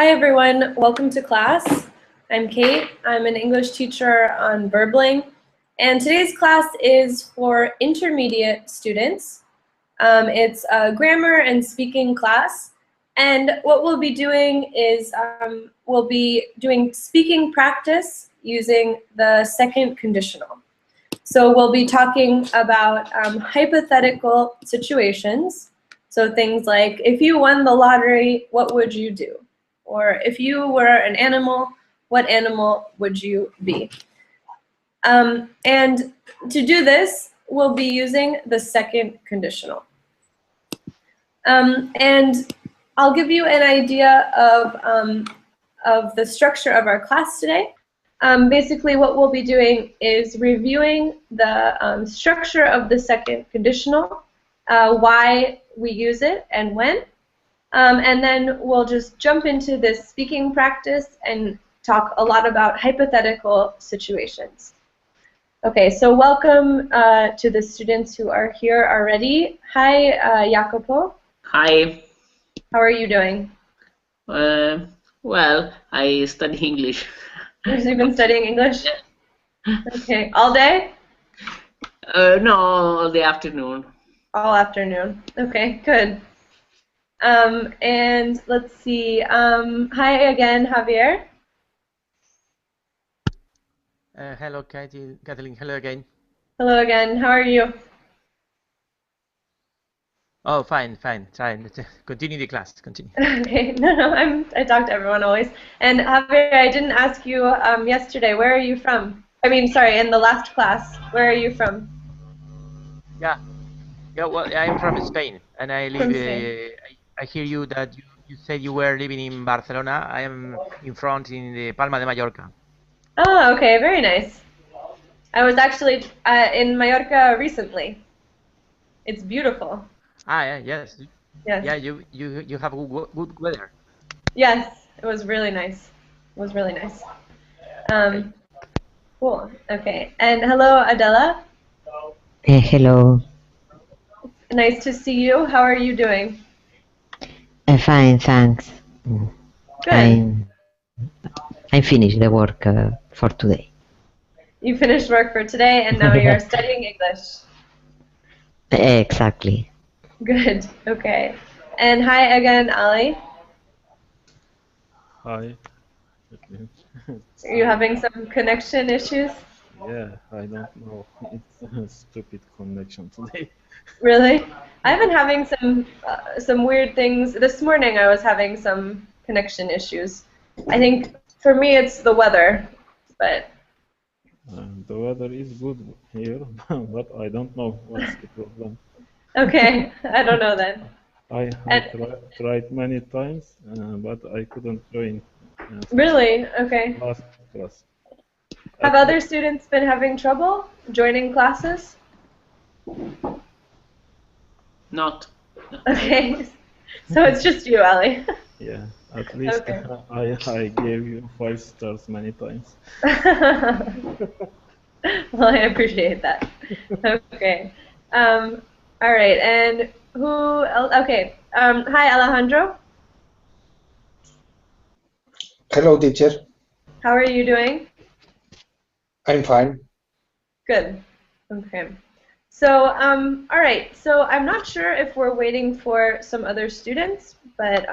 Hi everyone, welcome to class. I'm Kate, I'm an English teacher on Burbling, and today's class is for intermediate students. It's a grammar and speaking class, and what we'll be doing is we'll be doing speaking practice using the second conditional. So we'll be talking about hypothetical situations, so things like, if you won the lottery, what would you do? Or if you were an animal, what animal would you be? And to do this, we'll be using the second conditional. And I'll give you an idea of the structure of our class today. Basically, what we'll be doing is reviewing the structure of the second conditional, why we use it and when. And then we'll just jump into this speaking practice and talk a lot about hypothetical situations. Okay, so welcome to the students who are here already. Hi, Jacopo. Hi. How are you doing? Well, I study English. You've been studying English? Okay, all day? No, all the afternoon. All afternoon. Okay, good. And let's see. Hi again, Javier. Hello, Kathleen. Hello again. Hello again. How are you? Oh, fine. Continue the class. Continue. Okay. No, I talk to everyone always. And Javier, I didn't ask you yesterday. Where are you from? I mean, sorry, in the last class. Where are you from? Yeah. Well, I'm from Spain, and I live. From Spain. I hear you that you said you were living in Barcelona. I am in the Palma de Mallorca. Oh, okay. Very nice. I was actually in Mallorca recently. It's beautiful. Ah, yeah, yes. Yes. Yeah, you have good weather. Yes, it was really nice. It was really nice. Okay. Cool. Okay. And hello, Adela. Hello. Nice to see you. How are you doing? Fine, thanks. Good. I finished the work for today. You finished work for today, and now you're studying English. Exactly. Good. Okay. And hi again, Ali. Hi. Are you having some connection issues? Yeah, I don't know. It's a stupid connection today. Really? I've been having some weird things. This morning I was having some connection issues. I think for me it's the weather, but The weather is good here, but I don't know what's the problem. okay. I don't know then. I tried many times, but I couldn't join Really? Okay. last class. Have other students been having trouble joining classes? Not. Okay. So it's just you, Ali. Yeah, at least Okay. I gave you 5 stars many times. Well, I appreciate that. Okay. All right. And who else? Okay. Hi, Alejandro. Hello, teacher. How are you doing? I'm fine. Good. Okay. So, all right. So I'm not sure if we're waiting for some other students, but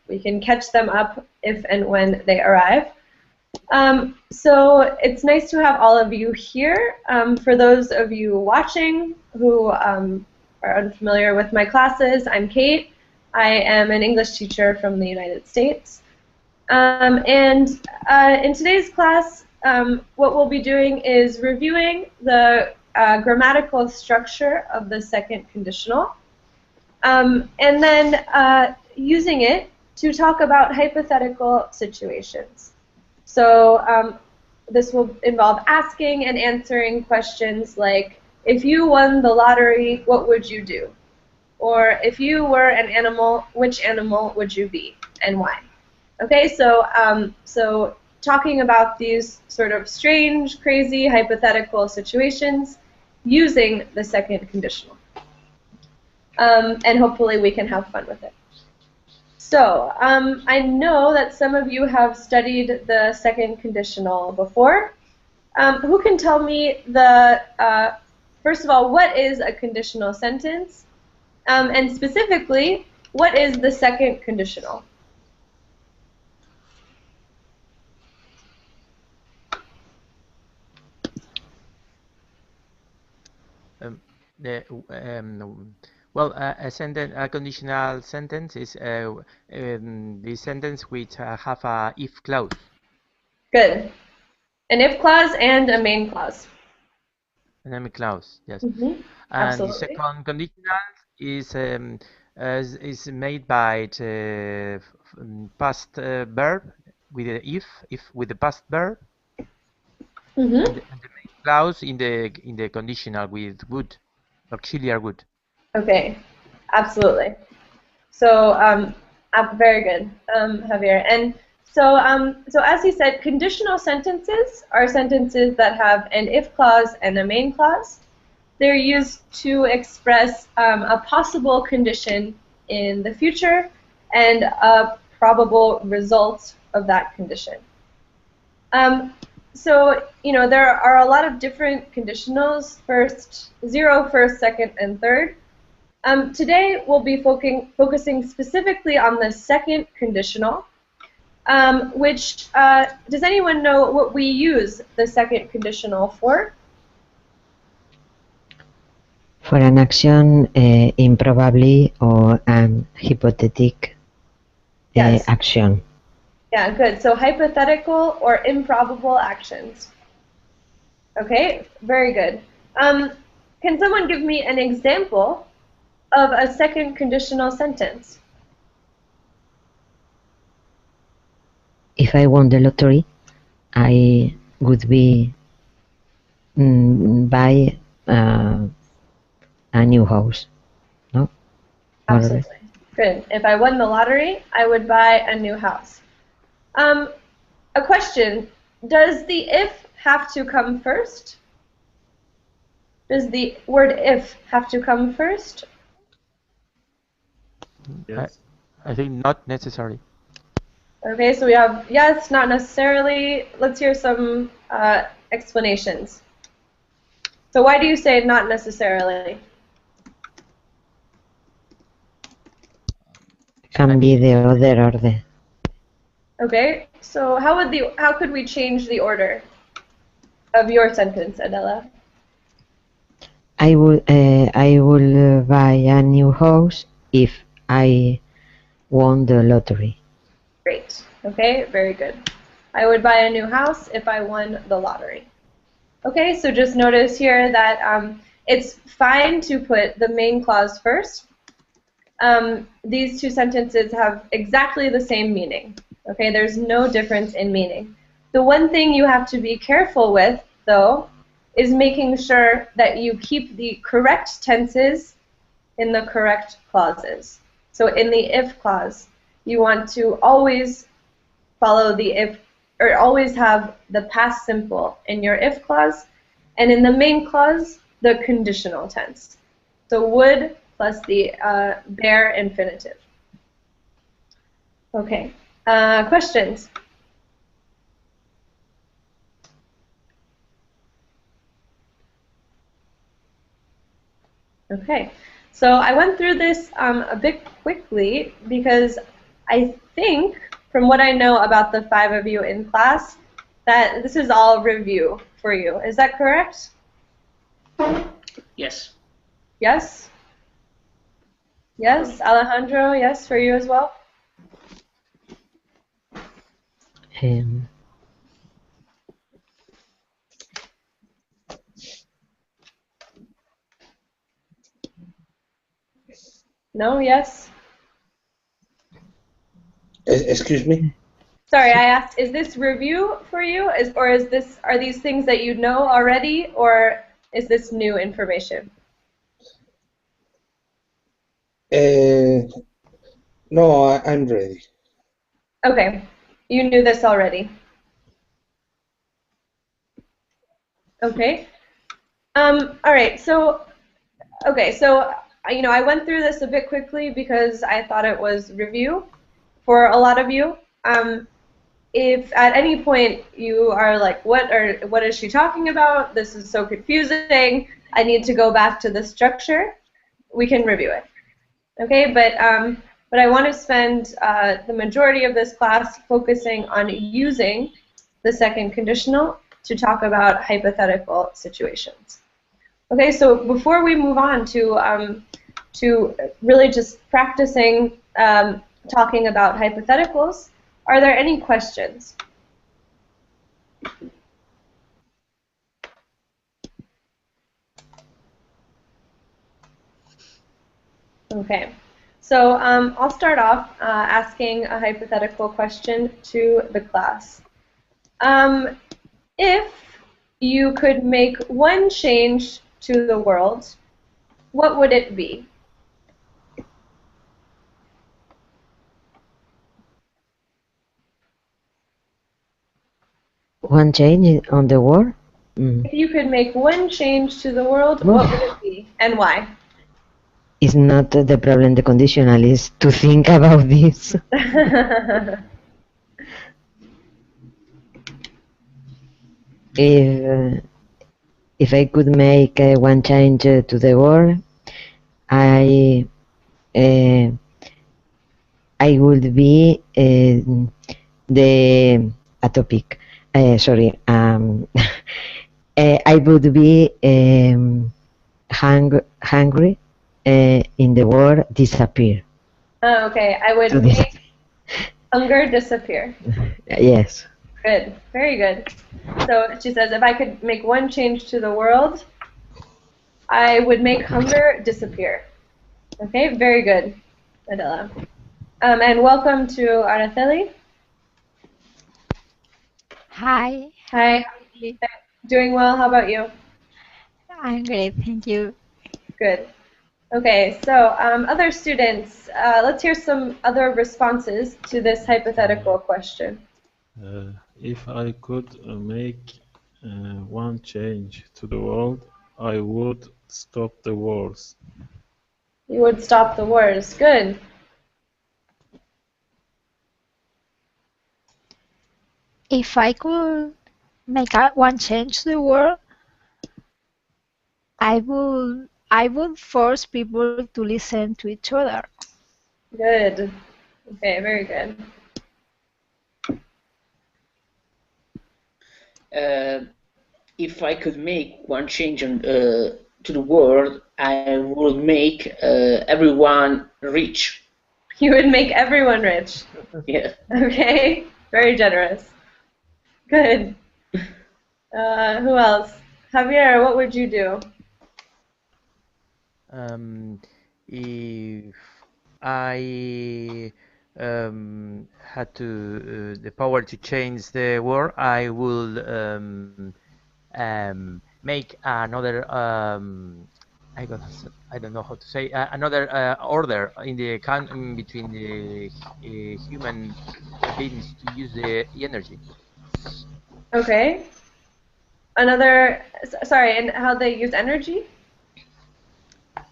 we can catch them up if and when they arrive. So it's nice to have all of you here. For those of you watching who are unfamiliar with my classes, I'm Kate. I am an English teacher from the United States. And in today's class, what we'll be doing is reviewing the grammatical structure of the second conditional, and then using it to talk about hypothetical situations. So this will involve asking and answering questions like, if you won the lottery, what would you do? Or if you were an animal, which animal would you be and why? Okay, so so talking about these sort of strange, crazy, hypothetical situations using the second conditional. And hopefully we can have fun with it. So I know that some of you have studied the second conditional before. Who can tell me first of all, what is a conditional sentence? And specifically, what is the second conditional? The well, a conditional sentence is the sentence which have a if clause. Good. An if clause and a main clause. An main clause, yes. Mm-hmm. And Absolutely. the second conditional is made by the past verb with the if with the past verb, Mm-hmm. and the main clause in the conditional with would, auxiliary would. Okay, absolutely. So very good, Javier. And so as he said, conditional sentences are sentences that have an if clause and a main clause. They're used to express a possible condition in the future and a probable result of that condition. So, there are a lot of different conditionals, zero, first, second, and third. Today, we'll be focusing specifically on the second conditional, which, does anyone know what we use the second conditional for? For an action improbably or an hypothetic Yes. action. Yeah, good. So hypothetical or improbable actions. Okay, very good. Can someone give me an example of a second conditional sentence? If I won the lottery, I would be buy a new house. No? More or less. Absolutely. Good. If I won the lottery, I would buy a new house. A question. Does the if have to come first? Does the word if have to come first? Yes. I think not necessary. Okay, so we have yes, not necessarily. Let's hear some explanations. So why do you say not necessarily? Can be the other order. Okay, so how could we change the order of your sentence, Adela? I will buy a new house if I won the lottery. Great. Okay, very good. I would buy a new house if I won the lottery. Okay, so just notice here that it's fine to put the main clause first. These two sentences have exactly the same meaning. Okay, there's no difference in meaning. The one thing you have to be careful with, though, is making sure that you keep the correct tenses in the correct clauses. So in the if clause, you want to always follow the if, or always have the past simple in your if clause, and in the main clause, the conditional tense. So would plus the bare infinitive. Okay, questions? Okay, so I went through this a bit quickly because I think, from what I know about the 5 of you in class, that this is all review for you. Is that correct? Yes. Yes? Yes, Alejandro, yes, for you as well? No, yes? Excuse me? Sorry, I asked, is this review for you? Are these things that you know already, or is this new information? No, I'm ready. Okay, you knew this already. Okay. All right. So, I went through this a bit quickly because I thought it was review. for a lot of you. If at any point you are like, what is she talking about? This is so confusing. I need to go back to the structure. We can review it. Okay, but I want to spend the majority of this class focusing on using the second conditional to talk about hypothetical situations. Okay, so before we move on to really just practicing talking about hypotheticals, are there any questions? Okay, so I'll start off asking a hypothetical question to the class. If you could make one change to the world, what would it be? One change on the world? Mm. If you could make one change to the world, what would it be, and why? It's not the problem, the conditional is to think about this. If I could make one change to the world, I would be the a topic. Sorry, I would be hungry in the world disappear. Oh, okay, I would make hunger disappear. Yes. Good, very good. So she says, if I could make one change to the world, I would make hunger disappear. Okay, very good, Adela. And welcome to Araceli. Hi. Hi. Doing well. How about you? I'm great, thank you. Good. Okay, so other students, let's hear some other responses to this hypothetical question. If I could make one change to the world, I would stop the wars. You would stop the wars. Good. If I could make one change to the world, I would force people to listen to each other. Good. Okay, very good. If I could make one change to the world, I would make everyone rich. You would make everyone rich. Yeah. Okay, very generous. Good. Who else? Javier, what would you do? If I had to the power to change the world, I will make another I don't know how to say another order in the between the human beings to use the energy. Okay. Another, sorry, and how they use energy?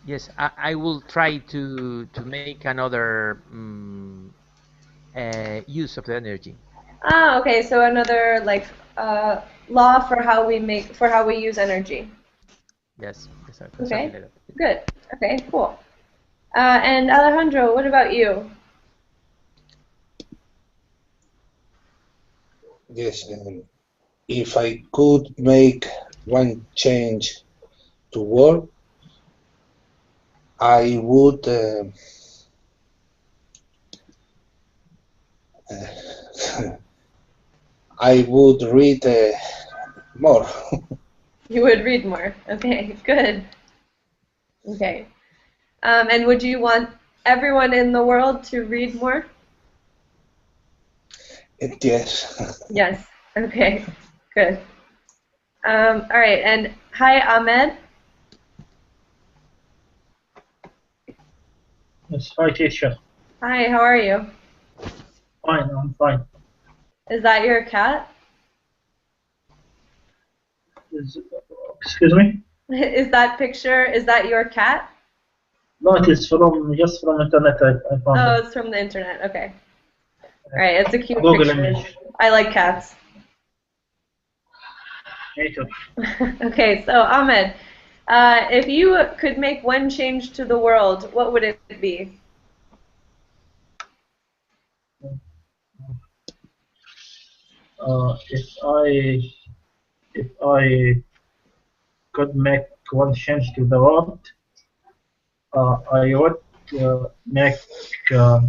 Yes, I will try to make another use of the energy. Ah, okay. So another like law for how we use energy. Yes, Okay. something like that. Good. Okay. Cool. And Alejandro, what about you? Yes, if I could make one change to world, I would I would read more. You would read more. Okay. Good. Okay. And would you want everyone in the world to read more? Yes. Yes. Okay. Good. All right. And hi, Ahmed. Yes, hi teacher. Hi. How are you? Fine, I'm fine. Is that your cat? Excuse me? Is that your cat? No, it is from just from internet. I found Oh, it. it's from the internet. Okay. All right, it's a cute Google picture. image. I like cats. Me too. Okay, so Ahmed, if you could make one change to the world, what would it be? If I could make one change to the world, I would make uh,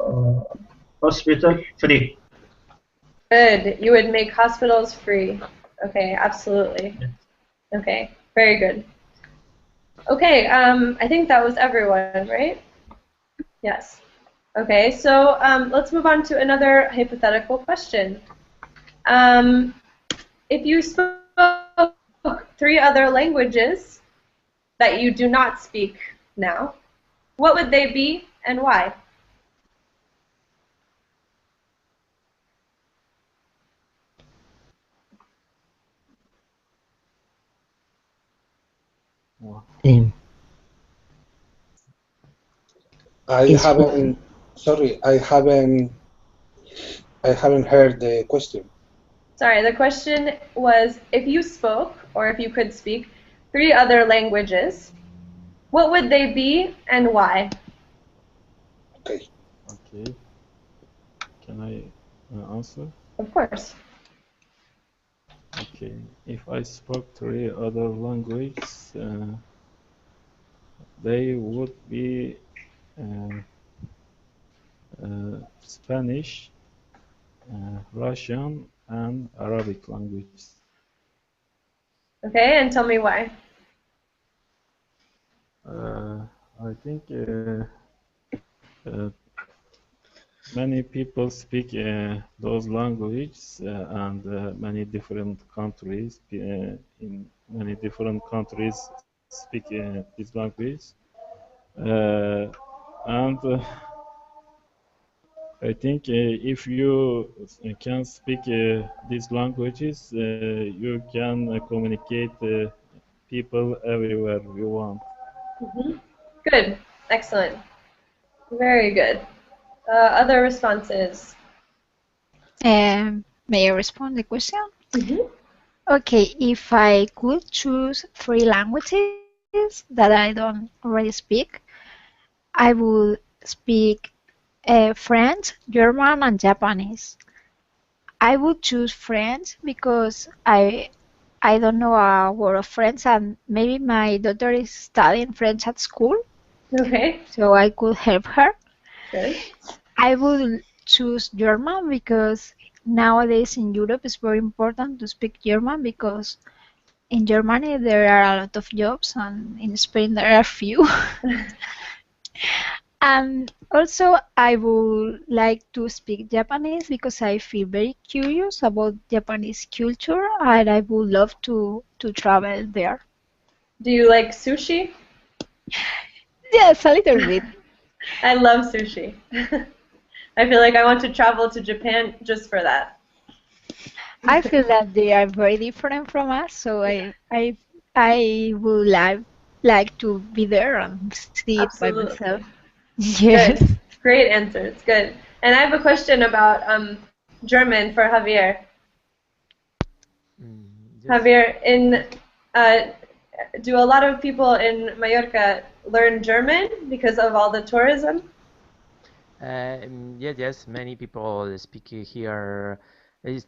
uh, hospital free. Good. You would make hospitals free. Okay, absolutely. Okay, very good. Okay, I think that was everyone, right? Yes. Okay, so let's move on to another hypothetical question. If you spoke 3 other languages that you do not speak now, what would they be and why? Um, I it's haven't. Sorry, I haven't heard the question. Sorry, the question was if you spoke, or if you could speak, 3 other languages, what would they be and why? Okay. Okay. Can I answer? Of course. Okay. If I spoke 3 other languages, they would be uh, Spanish, Russian, and Arabic languages. Okay, and tell me why. I think uh, many people speak those languages, and many different countries in many different countries speak this language. And I think if you can speak these languages, you can communicate people everywhere you want. Good. Excellent. Very good. Other responses? May I respond the question? Okay, if I could choose 3 languages that I don't already speak, I would speak French, German, and Japanese. I would choose French because I don't know a word of French, and maybe my daughter is studying French at school, Okay, so I could help her. good. I would choose German because nowadays in Europe it's very important to speak German because in Germany there are a lot of jobs and in Spain there are few. And also I would like to speak Japanese because I feel very curious about Japanese culture and I would love to travel there. Do you like sushi? Yes, a little bit. I love sushi. I feel like I want to travel to Japan just for that. I feel that they are very different from us, so I would like to be there and see it by myself. Absolutely. Yes. Good. Great answers. Good. And I have a question about German for Javier. Yes. Javier, uh, do a lot of people in Mallorca learn German because of all the tourism? Yes. Many people speak here. It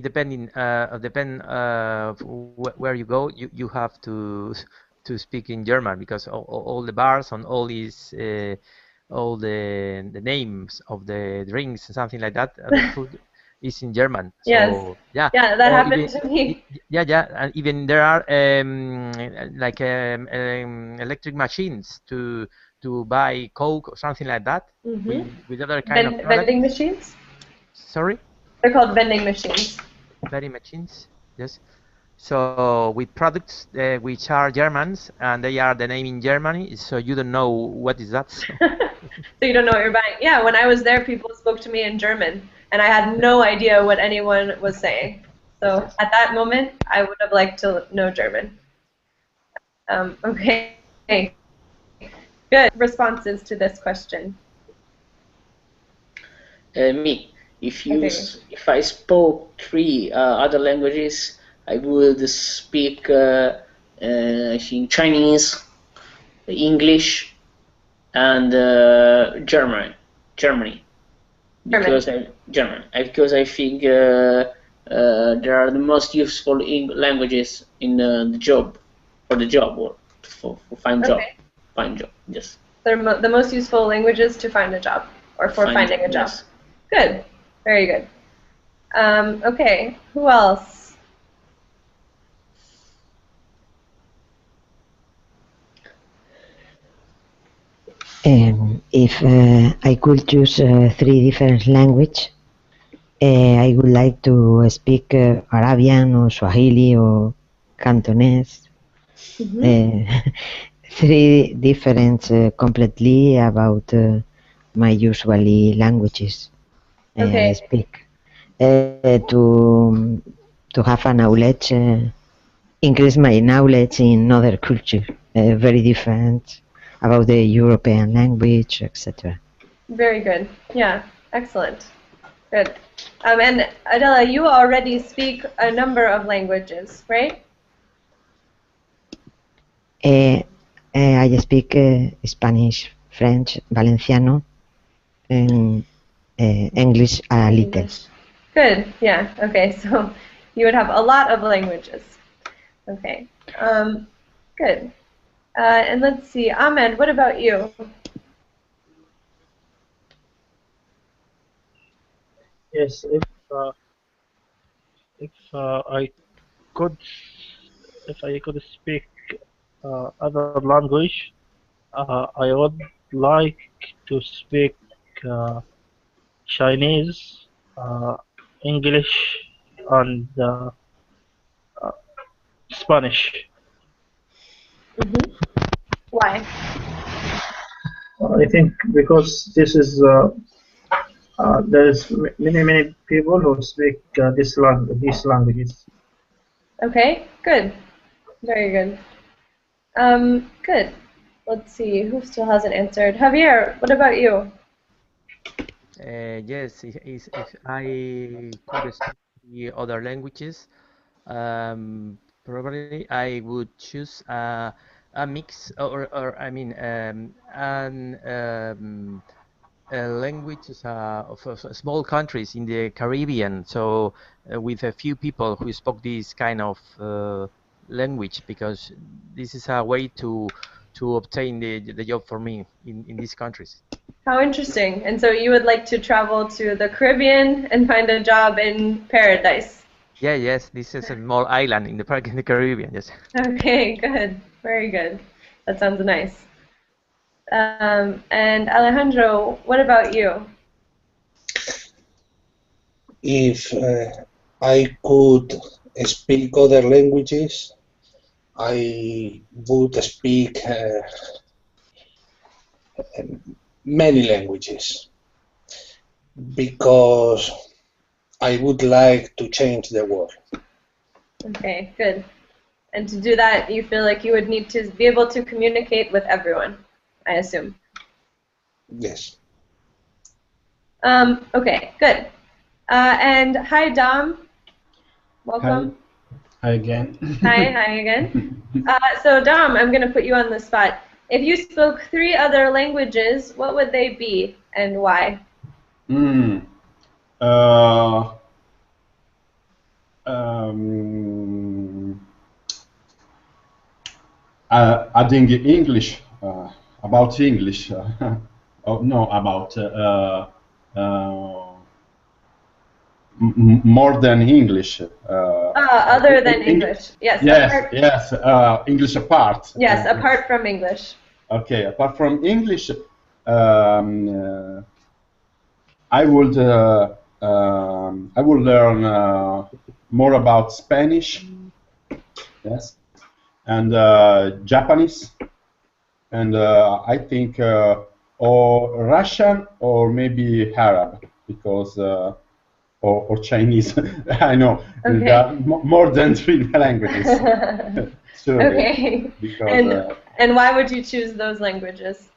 depend where you go. You have to speak in German because all the bars and all the names of the drinks and something like that, the food is in German. Yes. So yeah, Yeah, that or happened even to me. yeah, and even there are like electric machines to buy Coke or something like that with other kind of Vending products. machines? Sorry, They're called vending machines. vending machines. Yes. So with products which are Germans and they are the name in Germany, so you don't know what is that. So So you don't know what you're buying. Yeah, when I was there, people spoke to me in German, and I had no idea what anyone was saying. yes, So yes. at that moment, I would have liked to know German. Okay, good responses to this question. Me. Okay. If I spoke three other languages, I would speak I think Chinese, English, and Germany. German. Because I think they are the most useful languages in the job for the job or for Okay. find job. Yes, They're the most useful languages to find a job or for find job. finding a job. Yes. Good. Very good. Okay. Who else? If I could choose three different languages, I would like to speak Arabian or Swahili or Cantonese. Three different completely about my usually languages I Okay. speak. To have a knowledge, increase my knowledge in other culture, very different about the European language, etc. Very good. Yeah. Excellent. Good. And Adela, you already speak a number of languages, right? I speak Spanish, French, Valenciano, and English a little. English. Good. Yeah. Okay. So you would have a lot of languages. Okay. Good. And let's see, Ahmed, what about you? Yes, if could I could speak other language, I would like to speak uh, Chinese, English, and Spanish. Why? I think because this is there's many people who speak these languages. Okay, good. Very good. Good. Let's see, who still hasn't answered? Javier, what about you? Yes, if I could speak the other languages, probably I would choose a mix, or I mean, languages of small countries in the Caribbean. So with a few people who spoke this kind of language, because this is a way to obtain the job for me in these countries. How interesting. And so you would like to travel to the Caribbean and find a job in paradise. Yeah, yes, this is a small island in the park in the Caribbean. Yes. Okay, good. Very good. That sounds nice. And Alejandro, what about you? If I could speak other languages, I would speak many languages because I would like to change the world. Okay, good. And to do that, you feel like you would need to be able to communicate with everyone, I assume. Yes. Okay, good. And hi, Dom. Welcome. Hi again. Hi again. So, Dom, I'm going to put you on the spot. If you spoke three other languages, what would they be and why? Uh, um, Adding English, about English. Oh, no, about more than English. Other than English. Yes. Yes, English apart. Yes, apart from English. Okay, apart from English, I would learn more about Spanish, yes, and Japanese, and I think or Russian or maybe Arab, because or Chinese. I know there are more than three languages. Surely, okay. Because, and why would you choose those languages?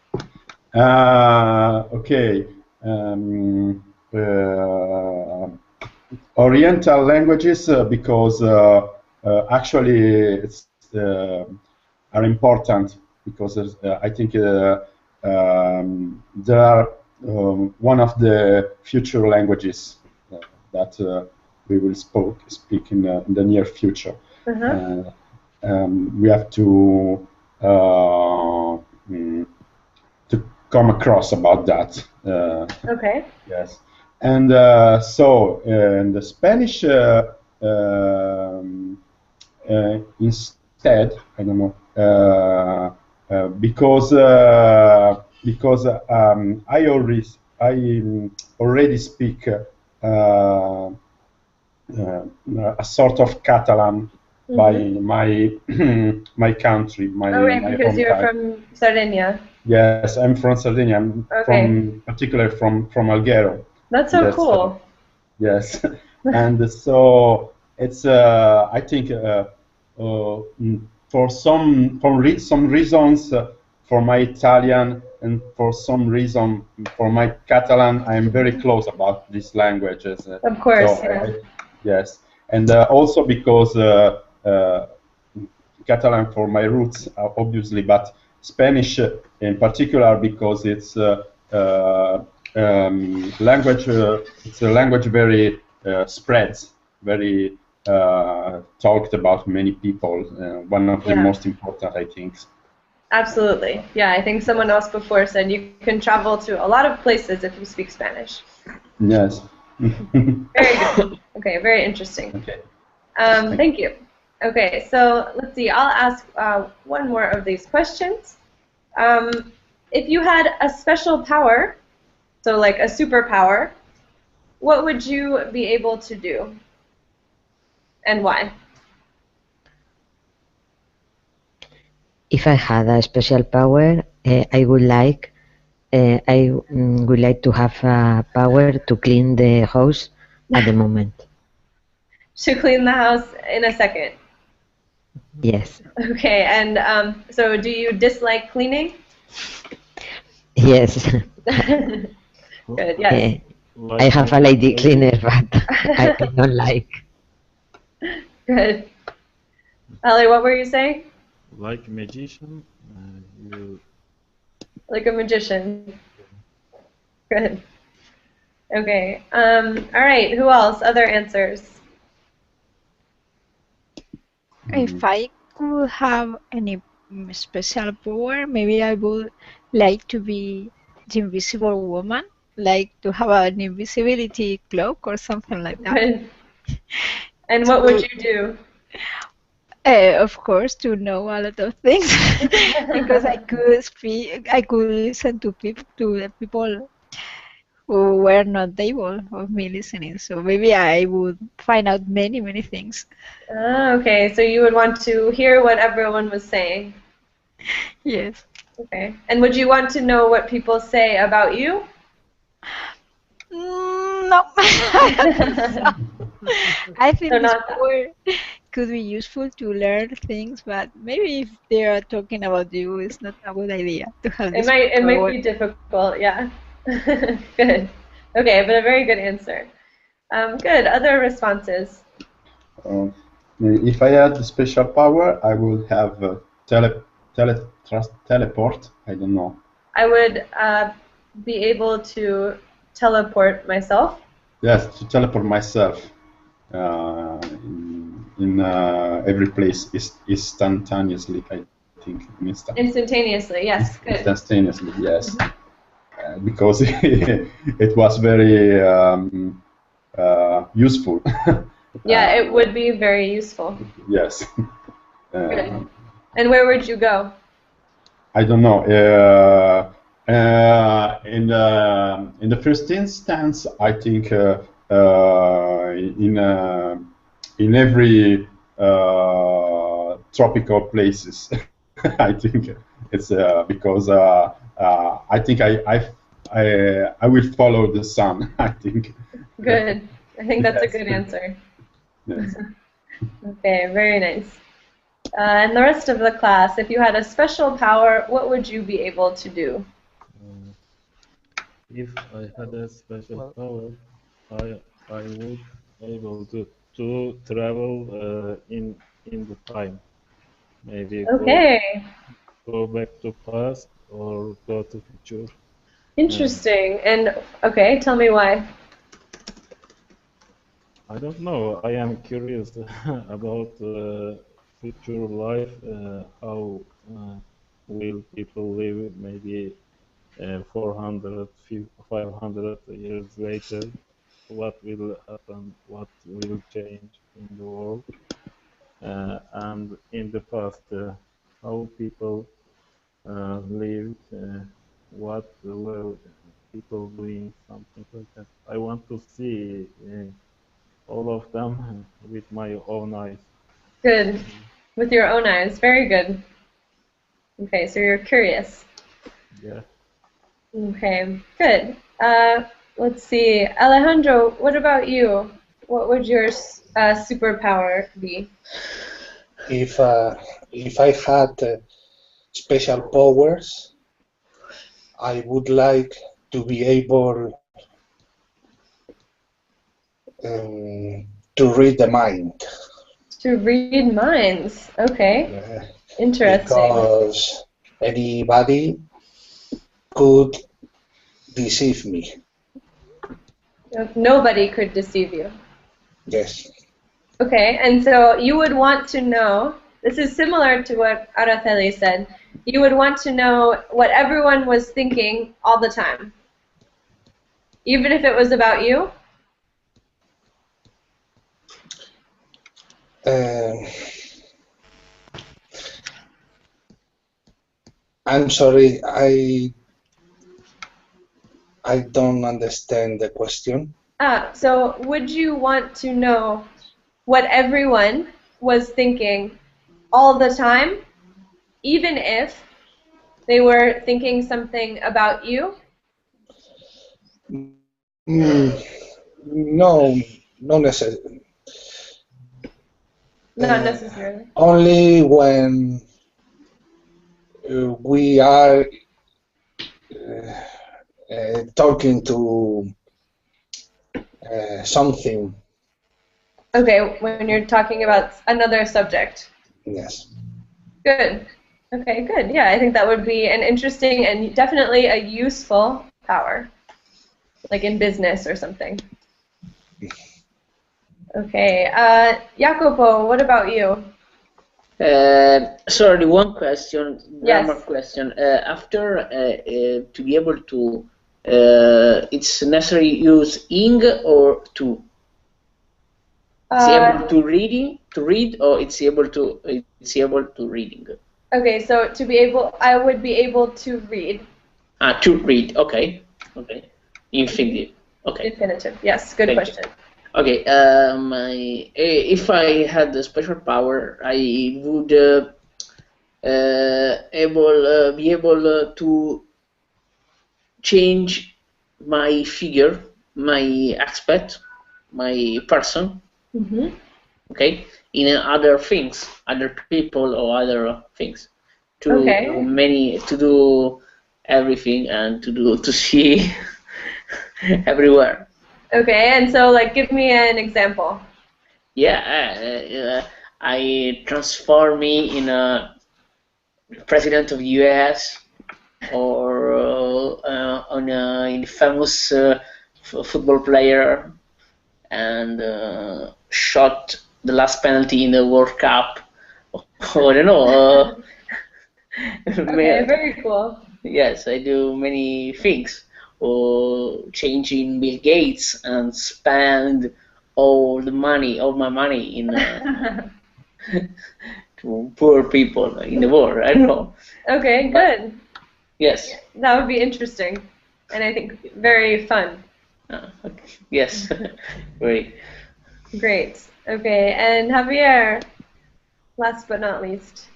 Okay. Oriental languages because actually it's are important because I think they are one of the future languages that we will speak in the near future. We have to come across about that. Okay. Yes, and so in the Spanish instead, I don't know, because I already speak a sort of Catalan by my my country, my because home you're country. from Sardinia. Yes, I'm from Sardinia. I'm from particularly from Alghero. That's so cool. Yes, and so it's I think for some reasons for my Italian and for some reason for my Catalan, I am very close about these languages. Of course, so yes, and also because Catalan for my roots, obviously, but Spanish in particular because it's language. It's a language very spreads, very talked about many people. One of the most important, I think. Absolutely. Yeah, I think someone else before said you can travel to a lot of places if you speak Spanish. Yes. Very good. Okay, very interesting. Okay. Thank you. Okay, so let's see. I'll ask one more of these questions. If you had a special power, so like a superpower, what would you be able to do, and why? If I had a special power, I would like to have a power to clean the house at the moment. To clean the house in a second. Yes. Okay, and so do you dislike cleaning? Yes. Good, yes. I have a lady cleaner, but I don't like. Good. Ali, what were you saying? Like a magician, you... Like a magician. Good. Okay. All right. Who else? Other answers? If I could have any special power, maybe I would like to be the invisible woman, like to have an invisibility cloak or something like that. Good. And what would you do? Of course, to know a lot of things because I could speak, I could listen to the people who were not able of me listening. So maybe I would find out many things. Okay, so you would want to hear what everyone was saying. Yes. Okay. And would you want to know what people say about you? No. I think this power could be useful to learn things, but maybe if they are talking about you, it's not a good idea to have this power. It might be difficult, yeah. Good. Okay, but a very good answer. Good. Other responses? If I had a special power, I would have teleport. I don't know. I would be able to teleport myself. Yes, to teleport myself in every place instantaneously. I think instantaneously. Yes. Good. Instantaneously, yes. Because it was very useful. Yeah, it would be very useful. Yes. Good. And where would you go? I don't know. In the first instance, I think in every tropical places. I think it's because I think I will follow the sun. I think. Good. I think that's a good answer. Yes. Okay, very nice. And the rest of the class, if you had a special power, what would you be able to do? If I had a special Well, power, I would able to travel in the time. Maybe Okay, go back to past or go to future. Uh, interesting. And okay, tell me why. I don't know. I am curious about future life. How will people live? Maybe 400, 500 years later. What will happen? What will change in the world? And in the past, how people lived? What were people doing? Something like that. I want to see all of them with my own eyes. Good. With your own eyes. Very good. Okay, so you're curious. Yeah. Okay, good. Let's see. Alejandro, what about you? What would your superpower be? If I had special powers, I would like to be able to read the mind. To read minds. Okay, uh, interesting. because anybody could deceive me. Nobody could deceive you. Yes. Okay, and so you would want to know, this is similar to what Araceli said, you would want to know what everyone was thinking all the time, even if it was about you? Um, I'm sorry, I don't understand the question. So would you want to know what everyone was thinking all the time, even if they were thinking something about you? Mm, no, no necessarily. Not necessarily. Only when we are talking to something. Okay, when you're talking about another subject. Yes. Good. Okay, good. Yeah, I think that would be an interesting and definitely a useful power, like in business or something. Okay, Jacopo, what about you? Sorry, one question, grammar Yes. question. After to be able to, it's necessary use ing or to. It's able to read, or it's able to reading. Okay, so to be able, I would be able to read. To read. Okay. Okay. Infinitive. Okay. Infinitive. Yes. Good Thank you. question. Okay. If I had the special power, I would be able to change my figure, my aspect, my person. Mm-hmm. Okay, in other things, other people or other things, Okay. to do everything and to see everywhere. Okay, and so like, give me an example. Yeah, I transform me in a president of the U.S. or on a famous football player and shot the last penalty in the World Cup. Oh, I don't know. Okay, very cool. Yes, I do many things. Or changing Bill Gates and spend all the money, all my money in to poor people in the world. I don't know. Okay, But good. yes. That would be interesting, and I think very fun. Okay. Yes. Great. Great. Okay, and Javier, last but not least.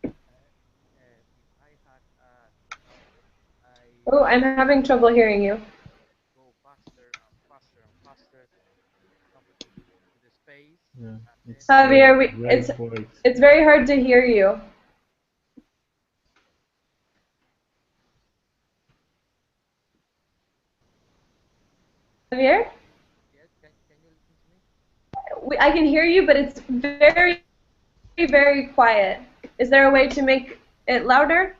If I had a superpower, Oh, I'm I having trouble hearing you. go faster and faster and faster up to the space, Yeah. and then It's a Javier, great voice. it's very hard to hear you. Javier? Yes, can you listen to me? I can hear you, but it's very, very quiet. Is there a way to make it louder?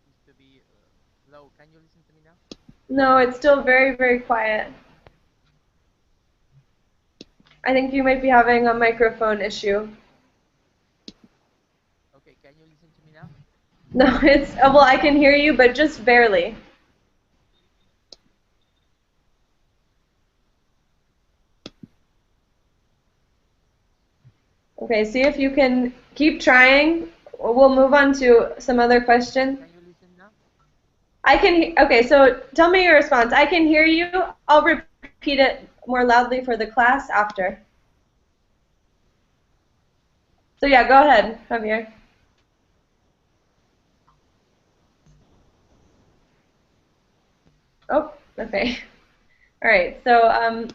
Used to be low. Can you listen to me now? No, it's still very, very quiet. I think you might be having a microphone issue. Okay, can you listen to me now? No, it's, well, I can hear you, but just barely. Okay, see if you can keep trying. We'll move on to some other questions. Can you listen now? I can, okay, so tell me your response. I can hear you. I'll repeat it more loudly for the class after. So yeah, go ahead, Javier. Oh, okay. All right, so,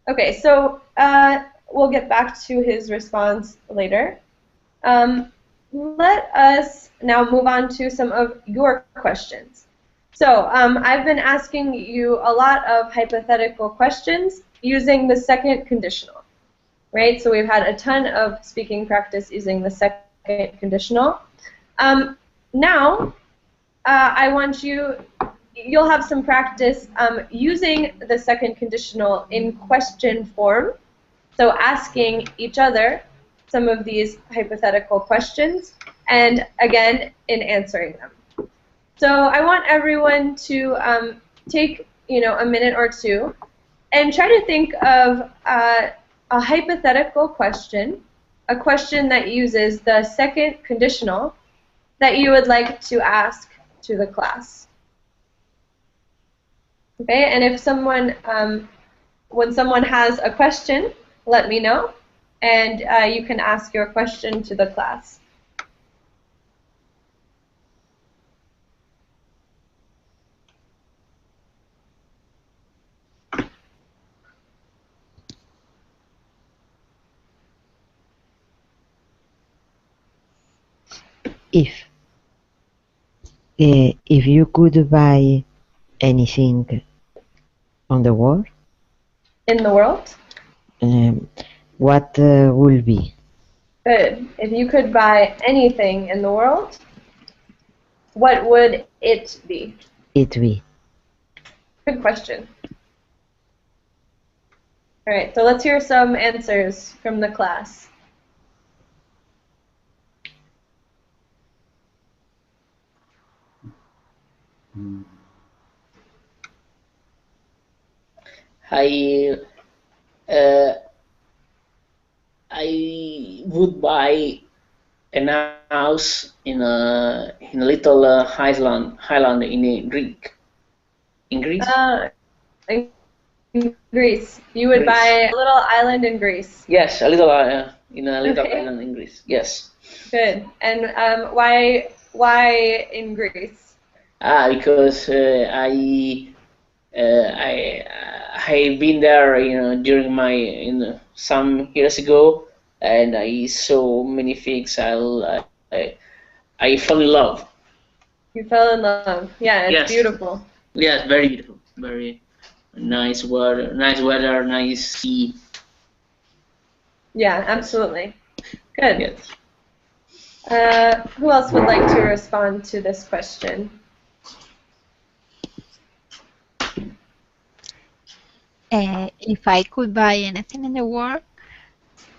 okay, so we'll get back to his response later. Let us now move on to some of your questions. So I've been asking you a lot of hypothetical questions using the second conditional, right? So we've had a ton of speaking practice using the second conditional. Now, I want you'll have some practice using the second conditional in question form. So asking each other some of these hypothetical questions, and again, in answering them. So I want everyone to take a minute or two and try to think of a hypothetical question, a question that uses the second conditional that you would like to ask to the class. Okay, and if someone, when someone has a question, let me know, and you can ask your question to the class. If you could buy anything on the world, In the world? what will be? Good. If you could buy anything in the world, what would it be? It be? Good question. All right, so let's hear some answers from the class. I I would buy a house in a little highland in Greek. In Greece? In Greece. You would Greece. buy a little island in Greece. Yes, a little in a little Okay. island in Greece. Yes. Good. And why in Greece? Because I've been there, during my, some years ago, and I saw many things. I fell in love. You fell in love. Yeah, it's Yes. beautiful. Yes, very beautiful. Very nice weather, nice sea. Yeah, absolutely. Good. Yes. Who else would like to respond to this question? If I could buy anything in the world,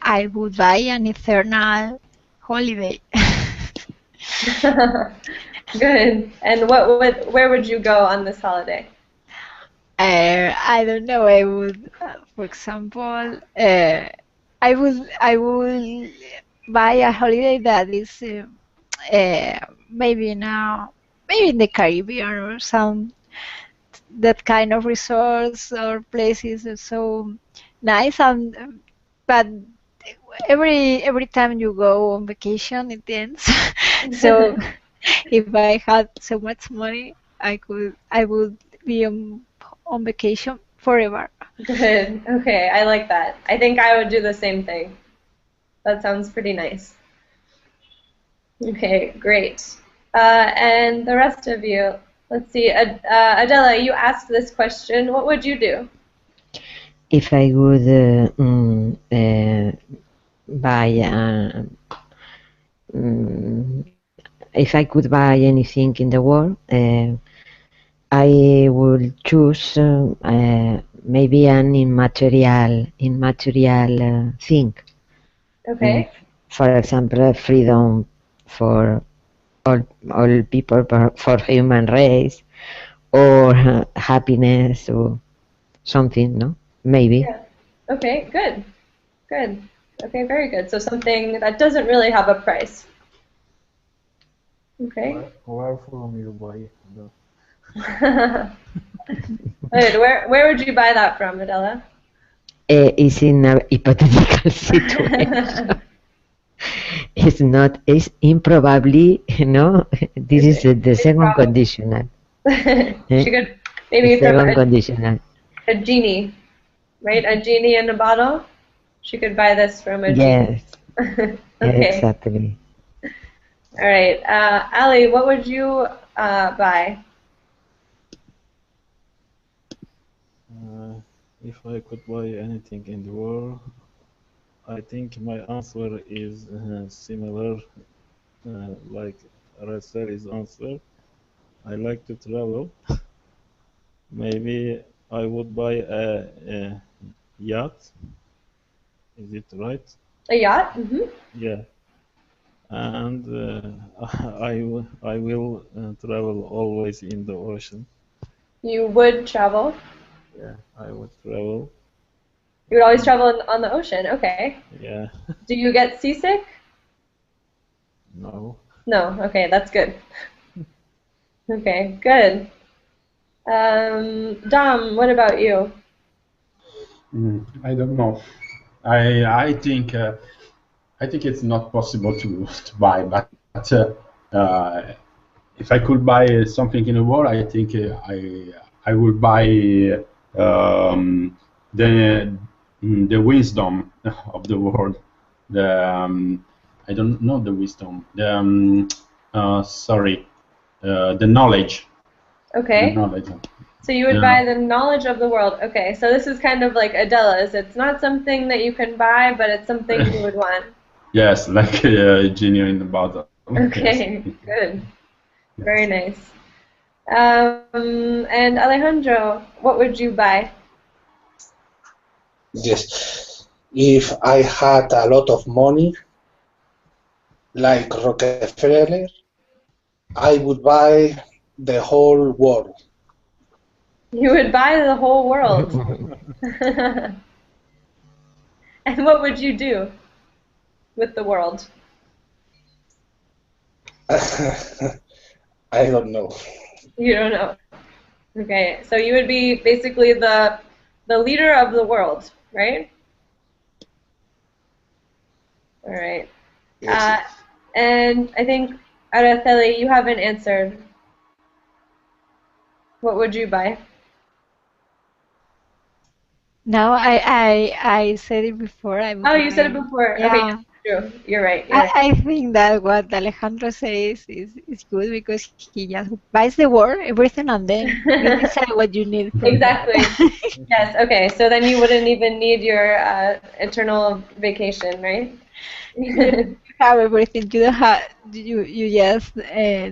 I would buy an eternal holiday. Good. And where would you go on this holiday? I don't know. I would, for example, I would buy a holiday that is maybe now, maybe in the Caribbean or some that kind of resorts or places are so nice. And but every time you go on vacation, it ends. So if I had so much money, I would be on vacation forever. Good. Okay, I like that. I think I would do the same thing. That sounds pretty nice. Okay, great. And the rest of you, Let's see. Adela, you asked this question. What would you do? If I would buy, if I could buy anything in the world, I would choose maybe an immaterial thing. Okay. For example, freedom for all people, for human race, or happiness, or something, no? Maybe. Yeah. Okay, good. Good. Okay, very good. So something that doesn't really have a price. Okay. Where from you buy the Good. Where would you buy that from, Adela? It's in a hypothetical situation. It's not, it's improbably, no? This is the second conditional. She could maybe The from second conditional. a genie, right? A genie in a bottle. She could buy this from a genie. Yes, Okay. exactly. All right. Ali, what would you buy? if I could buy anything in the world, I think my answer is similar, like Araceli's answer. I like to travel. Maybe I would buy a yacht. Is it right? A yacht? Mm-hmm. Yeah. And I will travel always in the ocean. You would travel. Yeah, I would travel. You would always travel on the ocean. Okay. Yeah. Do you get seasick? No. No. Okay, that's good. Okay, good. Dom, what about you? I don't know. I think it's not possible to buy, but if I could buy something in the world, I think I would buy the wisdom of the world. I don't know the wisdom. The knowledge. Okay. The knowledge. So you would buy the knowledge of the world. Okay, so this is kind of like Adela's. It's not something that you can buy, but it's something you would want. Yes, like a genie in the bottle. Okay, Yes. good. Very nice. And Alejandro, what would you buy? Yes. If I had a lot of money, like Rockefeller, I would buy the whole world. You would buy the whole world. And what would you do with the world? I don't know. You don't know. Okay, so you would be basically the leader of the world, right? All right. Yes. And I think, Araceli, you haven't answered. What would you buy? No, I said it before. I would Oh, you said it buy. before. Okay, Yeah. yes, true. You're right. You're right. I think that what Alejandro says is good because he just buys the word, everything, and then you decide what you need from that. Exactly. Yes. Okay. So then you wouldn't even need your eternal vacation, right? You have everything. You don't have you just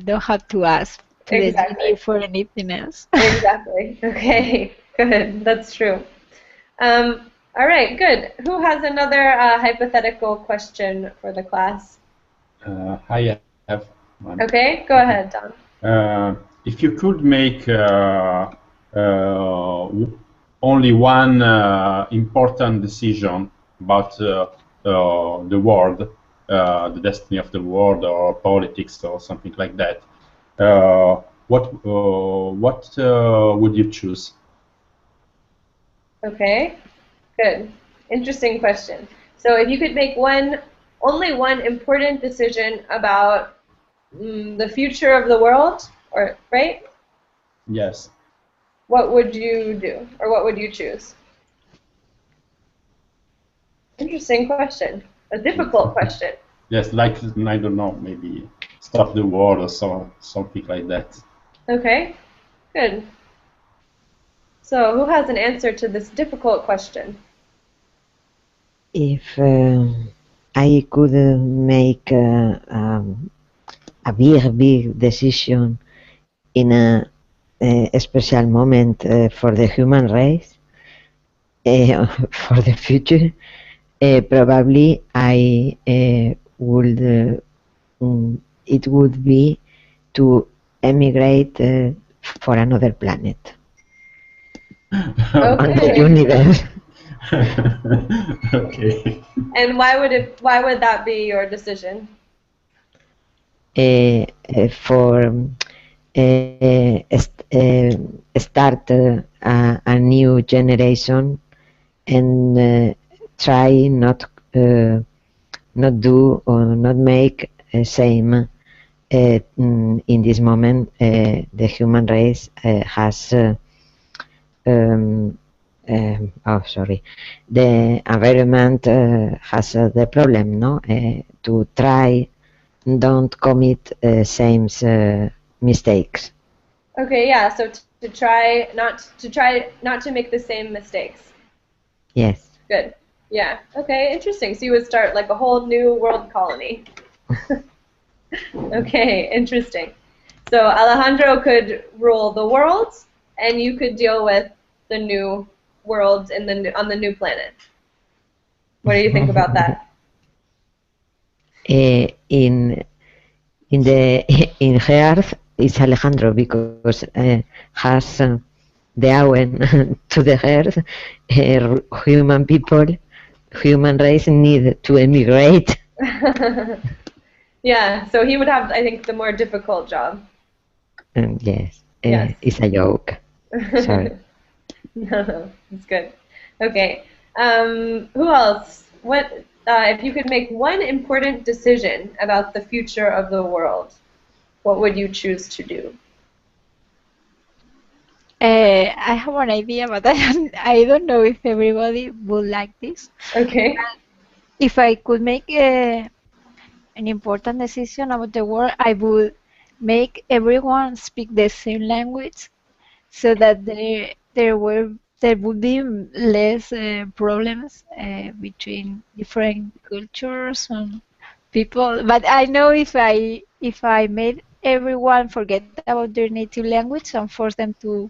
don't have to ask to the Exactly. genie for anything else. Exactly. Okay. Good. That's true. All right. Good. Who has another hypothetical question for the class? I have one. Okay. Go ahead, Don. If you could make only one important decision about the world, the destiny of the world, or politics, or something like that, what would you choose? Okay. Good. Interesting question. So if you could make only one important decision about the future of the world, or right? Yes. What would you do, or what would you choose? Interesting question. A difficult question. Yes, like I don't know, maybe stop the war or something like that. Okay. Good. So, who has an answer to this difficult question? If I could make a big decision in a special moment for the human race, for the future, probably I would it would be to emigrate for another planet on the Okay. universe. Okay. And why would that be your decision? For start a new generation and try not do or not make same in this moment the human race has the environment has the problem, no, to try don't commit same mistakes. Okay, yeah. So to try not to make the same mistakes. Yes. Good. Yeah. Okay. Interesting. So you would start like a whole new world colony. Okay. Interesting. So Alejandro could rule the world, and you could deal with the new world on the new planet. What do you think about that? In the in Earth is Alejandro because has the owen to the Earth. Human people, human race need to emigrate. Yeah. So he would have, I think, the more difficult job. Yes, Yes. it's a joke. Sorry. No, it's good. Okay. Who else? What if you could make one important decision about the future of the world? What would you choose to do? I have an idea, but I don't know if everybody would like this. Okay. If I could make an important decision about the world, I would make everyone speak the same language so that there would be less problems between different cultures and people. But I know if I made everyone forget about their native language and force them to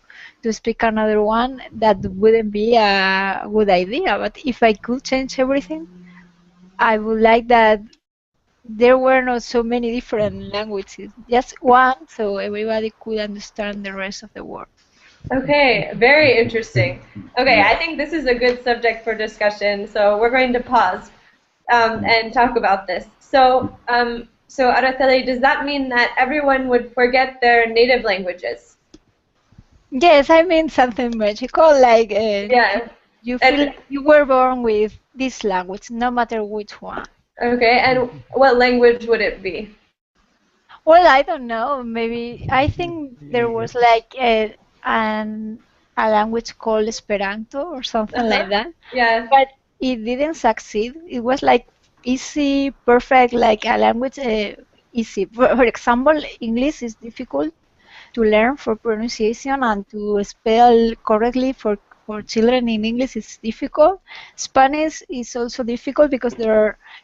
speak another one, that wouldn't be a good idea. But if I could change everything, I would like that there were not so many different languages, just one, so everybody could understand the rest of the world. Okay, very interesting. Okay, I think this is a good subject for discussion, so we're going to pause and talk about this. So Araceli, does that mean that everyone would forget their native languages? Yes, I mean something magical, like Yeah. you feel And like you were born with this language, no matter which one. okay, and what language would it be? Well, I don't know. Maybe I think there was like a language called Esperanto or something like that, Yeah. but it didn't succeed. It was like easy, perfect, like a language easy. For example, English is difficult to learn for pronunciation and to spell correctly for children in English is difficult. Spanish is also difficult because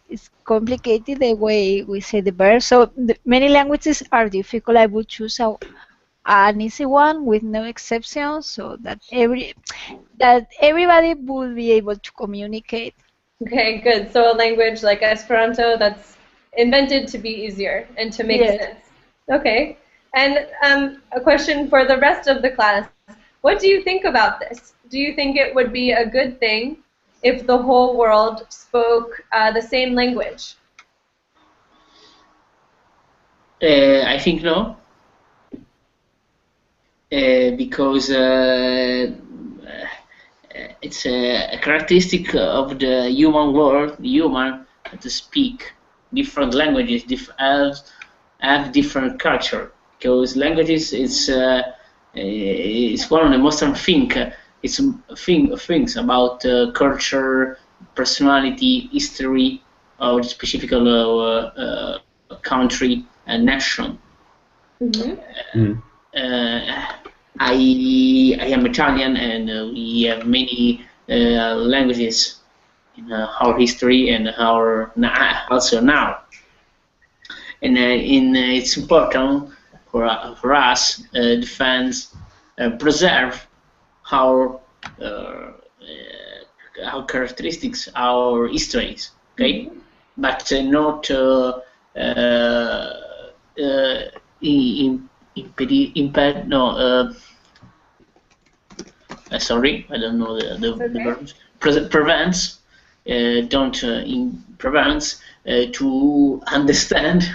it's complicated the way we say the verbs. So many languages are difficult. I would choose an easy one with no exceptions, so that everybody would be able to communicate. Okay, good. So a language like Esperanto that's invented to be easier and to make Yes. sense. Okay. And a question for the rest of the class. What do you think about this? Do you think it would be a good thing if the whole world spoke the same language? I think no, because it's a characteristic of the human world, the human, to speak different languages, have different culture. Because languages is one of the most it's things about culture, personality, history of the specific country and nation. Mm-hmm. Uh, I am Italian, and we have many languages in our history and our also now. And it's important for us defense preserve our our characteristics, our histories, okay, but not impede no. Sorry, I don't know the verbs. Prevents, don't prevents to understand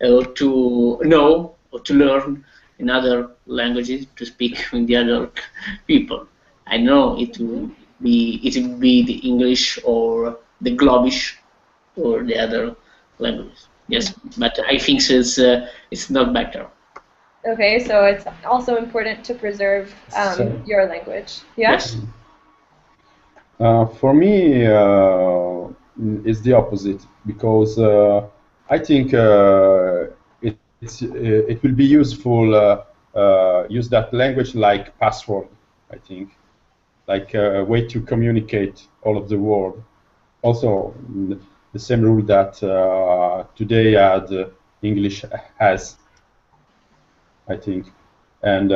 or to know or to learn in other languages to speak with the other people. I know it will be the English or the Globish or the other languages. Yes, but I think it's not better. Okay, so it's also important to preserve your language. Yeah? Yes. For me, it's the opposite because I think it will be useful use that language like password. I think like a way to communicate all of the world. Also, the same rule that today English has, I think. And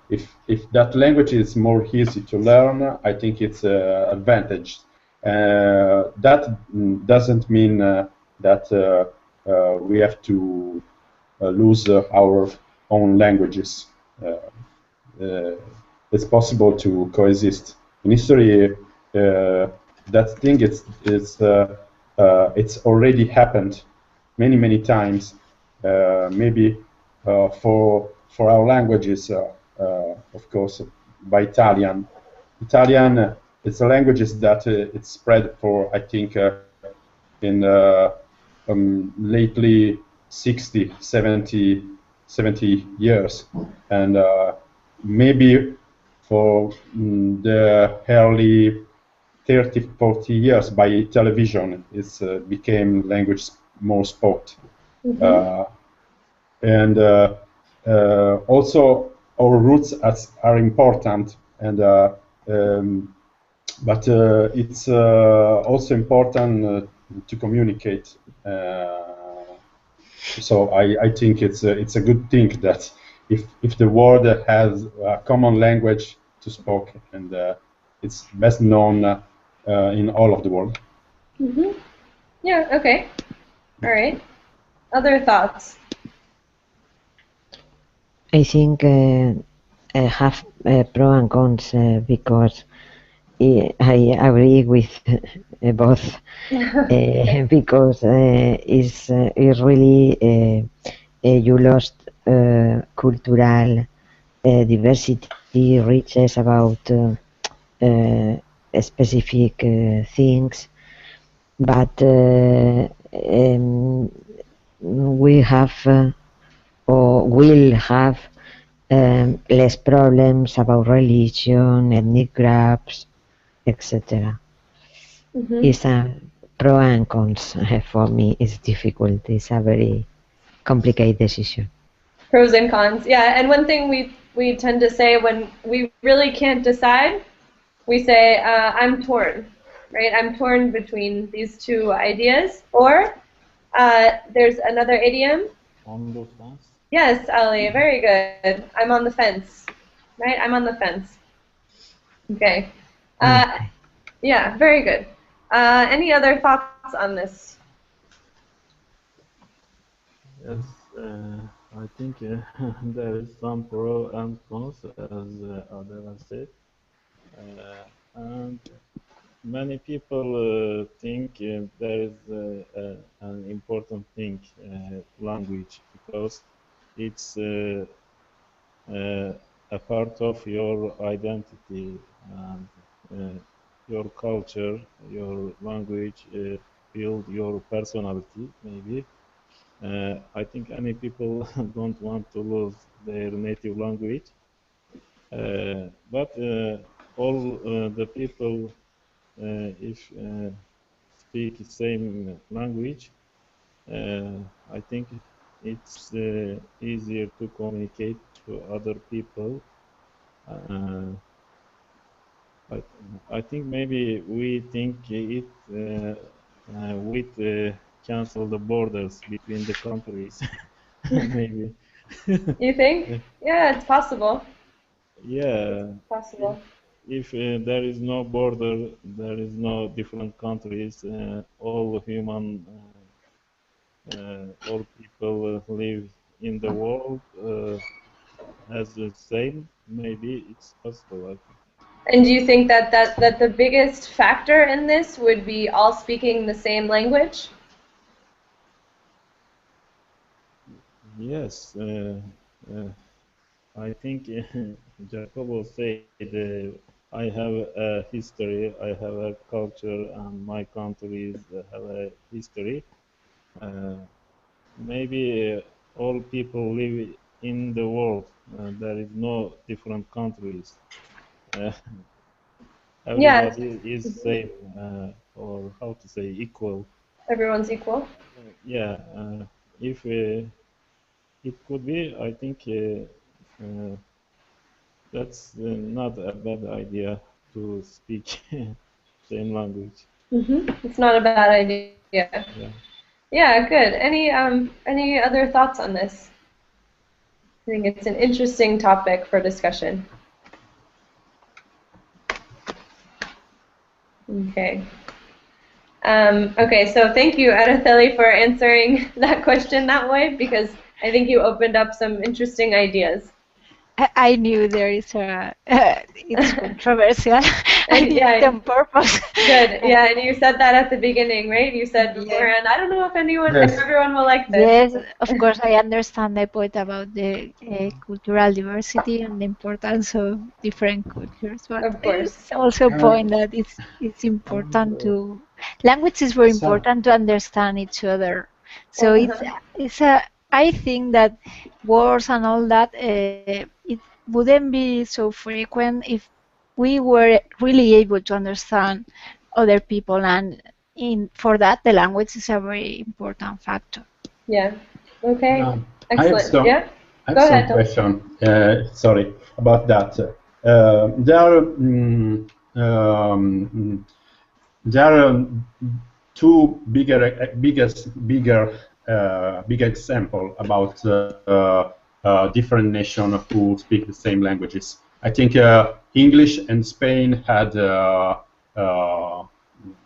if that language is more easy to learn, I think it's an advantage. That doesn't mean that we have to lose our own languages. It's possible to coexist. In history, that thing it's already happened many times. Maybe for our languages, of course, by Italian. Italian, it's a language that it's spread for, I think, in lately 60, 70 years. And maybe for the early 30, 40 years by television, it became language more spoke. And also our roots are important, and but it's also important to communicate. So I think it's a good thing that if the world has a common language to speak, and it's best known in all of the world. Yeah, okay. All right. Other thoughts? I think I have pro and cons because I agree with both because it's really you lost cultural diversity, riches about specific things, but we have or will have less problems about religion, ethnic groups, etc. It's a pro and cons. For me, it's difficult. It's a very complicated decision. Pros and cons. Yeah, and one thing we tend to say when we really can't decide, we say, I'm torn, right? I'm torn between these two ideas. Or there's another idiom. On the fence? Yes, Ali, very good. I'm on the fence, right? I'm on the fence. Okay. Yeah, very good. Any other thoughts on this? Yes, I think there is some pro and cons, as Adela said. And many people think there is an important thing, language, because it's a part of your identity and your culture, your language build your personality, maybe. I think any people don't want to lose their native language, but all the people, if speak the same language, I think it's easier to communicate to other people Uh, I think maybe we think it with cancel the borders between the countries. Maybe. You think? Yeah, it's possible. Yeah. It's possible. If there is no border, there is no different countries. All human, all people live in the world as the same. Maybe it's possible. I think. And do you think that the biggest factor in this would be all speaking the same language? Yes. I think Jacobo said, I have a history, I have a culture, and my countries have a history. Uh, Maybe all people live in the world. There is no different countries. Uh, Yeah, Everybody is same, or how to say, equal. everyone's equal. Yeah. If it could be, I think that's not a bad idea to speak same language. It's not a bad idea. Yeah. Yeah, good. Any other thoughts on this? I think it's an interesting topic for discussion. Okay. Okay, so thank you, Araceli, for answering that question that way, because I think you opened up some interesting ideas. I knew there is a it's controversial. I And did yeah, it on purpose. good. Yeah, and you said that at the beginning, right? You said Yeah. beforehand, I don't know if Yes. everyone will like this. Yes, of course, I understand the point about the cultural diversity and the importance of different cultures, but Of course. it's also a point that it's important to language is very important to understand each other. So it's a I think that words and all that it wouldn't be so frequent if we were really able to understand other people, and for that the language is a very important factor. Yeah. Okay. I have Excellent. Yeah. I have Go some ahead, Tom. question. Sorry about that. There are two big example about different nations who speak the same languages. I think English and Spain had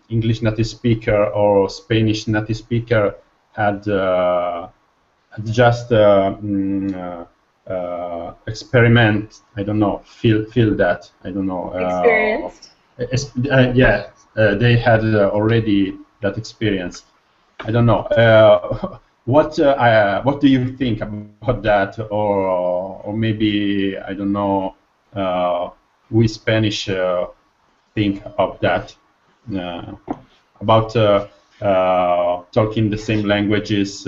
English native speaker or Spanish native speaker had just experiment. I don't know. Feel that. I don't know. Experienced. Yeah, they had already that experience. I don't know. What do you think about that, or maybe I don't know. We Spanish think of that about talking the same languages,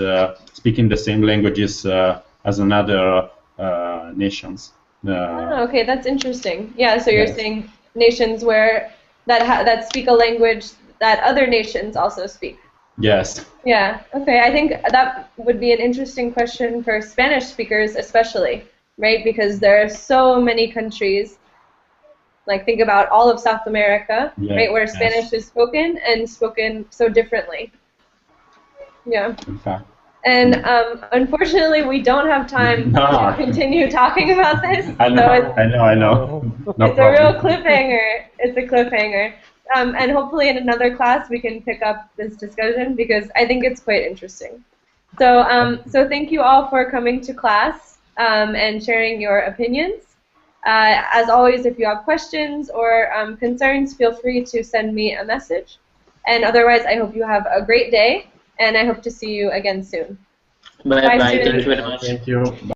speaking the same languages as another nations. Okay, that's interesting. Yeah, so you're Yes. saying nations where that speak a language that other nations also speak. Yes. Yeah. Okay, I think that would be an interesting question for Spanish speakers, especially, right? Because there are so many countries. Like think about all of South America, right, where Spanish is spoken and spoken so differently. Yeah. In fact. And unfortunately, we don't have time to continue talking about this. I know. No It's problem. a real cliffhanger. It's a cliffhanger. And hopefully in another class we can pick up this discussion because I think it's quite interesting. So thank you all for coming to class and sharing your opinions. As always, if you have questions or concerns, feel free to send me a message. And otherwise, I hope you have a great day, and I hope to see you again soon. Bye bye. students. Thank you very much. Thank you.